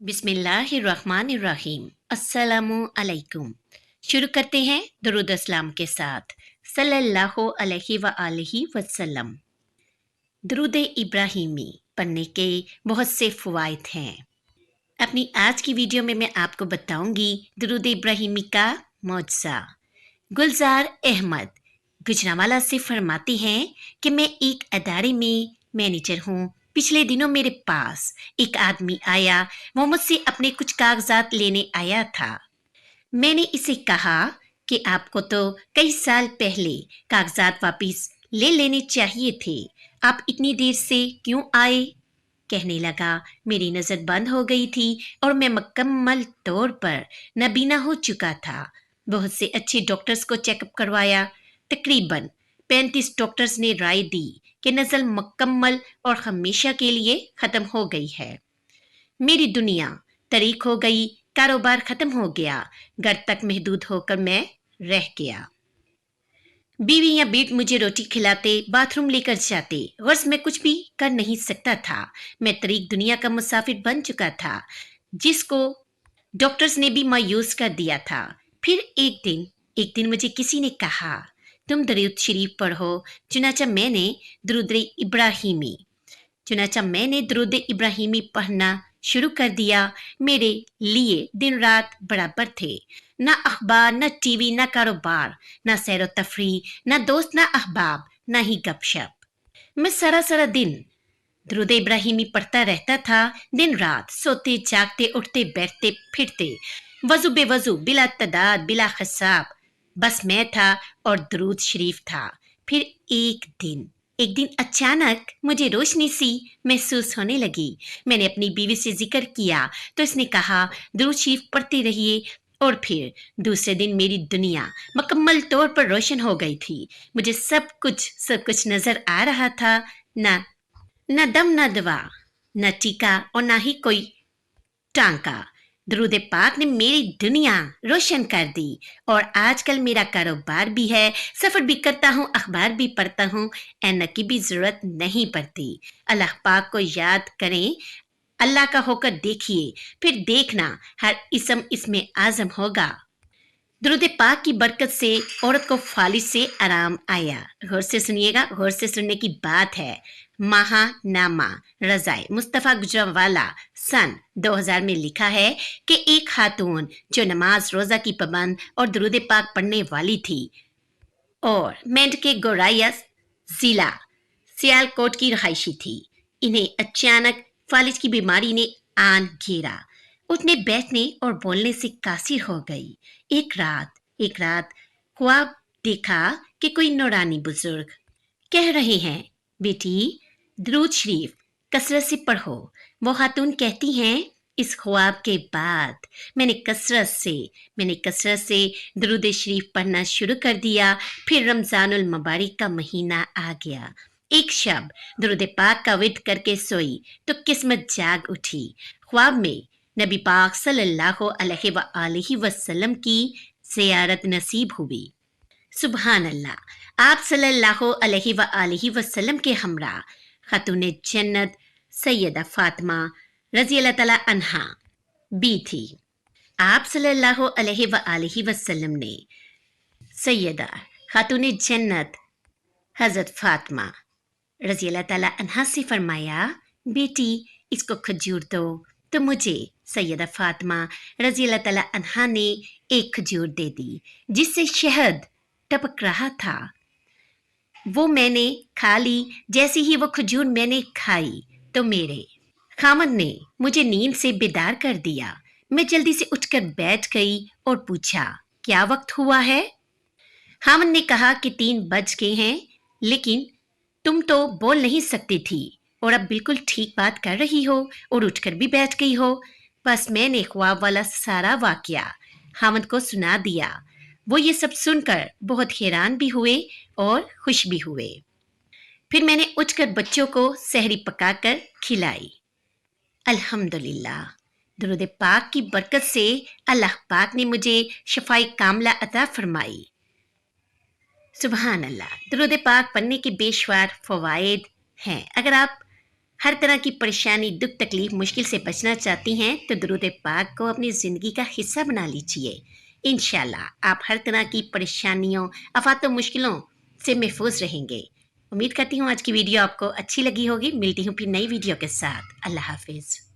बिस्मिल्लाहिर्रहमानिर्रहीम। अस्सलामु अलैकुम। शुरू करते हैं दुरूद अस्सलाम के साथ सल्लल्लाहु अलैहि व आलिहि वसल्लम। दुरूद इब्राहिमी पढ़ने के बहुत से फ़वाइद हैं। अपनी आज की वीडियो में मैं आपको बताऊंगी दुरूद इब्राहिमी का मौजज़ा। गुलजार अहमद गुजरांवाला से फरमाती हैं कि मैं एक अदारे में मैनेजर हूँ। पिछले दिनों मेरे पास एक आदमी आया। वो मुझसे अपने कुछ कागजात लेने आया था। मैंने इसे कहा कि आपको तो कई साल पहले कागजात वापस ले लेने चाहिए थे। आप इतनी देर से क्यों आए? कहने लगा, मेरी नज़र बंद हो गई थी और मैं मुकम्मल तौर पर नाबीना हो चुका था। बहुत से अच्छे डॉक्टर्स को चेकअप करवाया। तकरीबन 35 डॉक्टर्स ने राय दी कि नज़र मुकम्मल और हमेशा के लिए ख़त्म हो गई है। मेरी दुनिया तरीक हो गई, कारोबार ख़त्म हो गया, घर तक महदूद होकर मैं रह गया। बीवी या बेट मुझे रोटी खिलाते, बाथरूम लेकर जाते, गर्ज में कुछ भी कर नहीं सकता था। मैं तरीक दुनिया का मुसाफिर बन चुका था, जिसको डॉक्टर्स ने भी मायूस कर दिया था। फिर एक दिन मुझे किसी ने कहा, तुम दरूद शरीफ पढ़ो। चुनाचा मैंने दुरूद इब्राहिमी पढ़ना शुरू कर दिया। मेरे लिए दिन रात बराबर थे। ना अखबार, ना टीवी, ना कारोबार, ना सैर तफरी, ना दोस्त, ना अहबाब, ना ही गपशप। मैं सारा सारा दिन दुरूद इब्राहिमी पढ़ता रहता था। दिन रात सोते जागते, उठते बैठते फिरते, वजू बेवजू, बिला तदाद, बिला हिसाब, बस मैं था और दुरूद शरीफ था। फिर एक दिन अचानक मुझे रोशनी सी महसूस होने लगी। मैंने अपनी बीवी से जिक्र किया तो इसने कहा, दुरूद शरीफ पढ़ते रहिए। और फिर दूसरे दिन मेरी दुनिया मुकम्मल तौर पर रोशन हो गई थी। मुझे सब कुछ नजर आ रहा था। न दम, न दवा, न टीका और ना ही कोई टांका। दुरूद पाक ने मेरी दुनिया रोशन कर दी और आजकल मेरा कारोबार भी है, सफर भी करता हूँ, अखबार भी पढ़ता हूँ, ऐनक की भी जरूरत नहीं पड़ती। अल्लाह पाक को याद करें, अल्लाह का होकर देखिए, फिर देखना हर इसम इसमें आजम होगा। दुरूद पाक की बरकत से औरत को फालिज से आराम आया। गौर से सुनिएगा, गौर से सुनने की बात है। महानामा रजाए मुस्तफ़ा गुजरांवाला सन 2000 में लिखा है कि एक खातून जो नमाज रोजा की पाबंद और दुरूद पाक पढ़ने वाली थी और मेंढ के गोराया जिला सियालकोट की रहायशी थी, इन्हें अचानक फालिज की बीमारी ने आन घेरा। उठने बैठने और बोलने से कासिर हो गई। एक रात ख्वाब देखा कि कोई नूरानी बुजुर्ग कह रहे हैं, बेटी दुरूद शरीफ कसरत से पढ़ो। वो खातून कहती हैं, इस ख्वाब के बाद मैंने कसरत से दुरूद शरीफ पढ़ना शुरू कर दिया। फिर रमजानुल मुबारक का महीना आ गया। एक शब दुरूद पाक का विद करके सोई तो किस्मत जाग उठी। ख्वाब में नबी पाक सल्लल्लाहु अलैहि वसल्लम की ज़ियारत नसीब हुई। सुभान अल्लाह। आप सल्लल्लाहु अलैहि वसल्लम के हमरा खातून जन्नत सैयदा फातिमा रज़ी अल्लाह तआला अन्हा भी थी। आप सल्लल्लाहु अलैहि वसल्लम ने सैयदा खातून जन्नत हज़रत फातिमा रज़ी अल्लाह तआला अन्हा से फरमाया, बेटी इसको खजूर दो। तो मुझे सैयदा फातिमा रज़ी अल्लाह तआला अन्हा ने एक खजूर दे दी जिससे शहद टपक रहा था। वो मैंने खा ली। जैसे ही वो खजूर मैंने खाई तो मेरे खामद ने मुझे नींद से बेदार कर दिया। मैं जल्दी से उठकर बैठ गई और पूछा, क्या वक्त हुआ है? खामद ने कहा कि 3 बज गए हैं, लेकिन तुम तो बोल नहीं सकती थी और अब बिल्कुल ठीक बात कर रही हो और उठकर भी बैठ गई हो। बस मैंने ख्वाब वाला सारा वाकया खामद को सुना दिया। वो ये सब सुनकर बहुत हैरान भी हुए और खुश भी हुए। फिर मैंने उठकर बच्चों को सहरी पकाकर खिलाई। अल्हम्दुलिल्लाह, दुरूद पाक की बरकत से अल्लाह पाक ने मुझे शफाई कामला अता फरमाई। सुभान अल्लाह। दुरूद पाक पढ़ने के बेशुमार फ़वाइद हैं। अगर आप ہر طرح کی پریشانی، دکھ، تکلیف، مشکل سے بچنا چاہتی ہیں تو درود پاک کو اپنی زندگی کا حصہ بنا لیجیے۔ انشاءاللہ آپ ہر طرح کی پریشانیوں، آفات و مشکلوں سے محفوظ رہیں گے۔ امید کرتی ہوں آج کی ویڈیو آپ کو اچھی لگی ہوگی۔ ملتی ہوں پھر نئی ویڈیو کے ساتھ۔ اللہ حافظ۔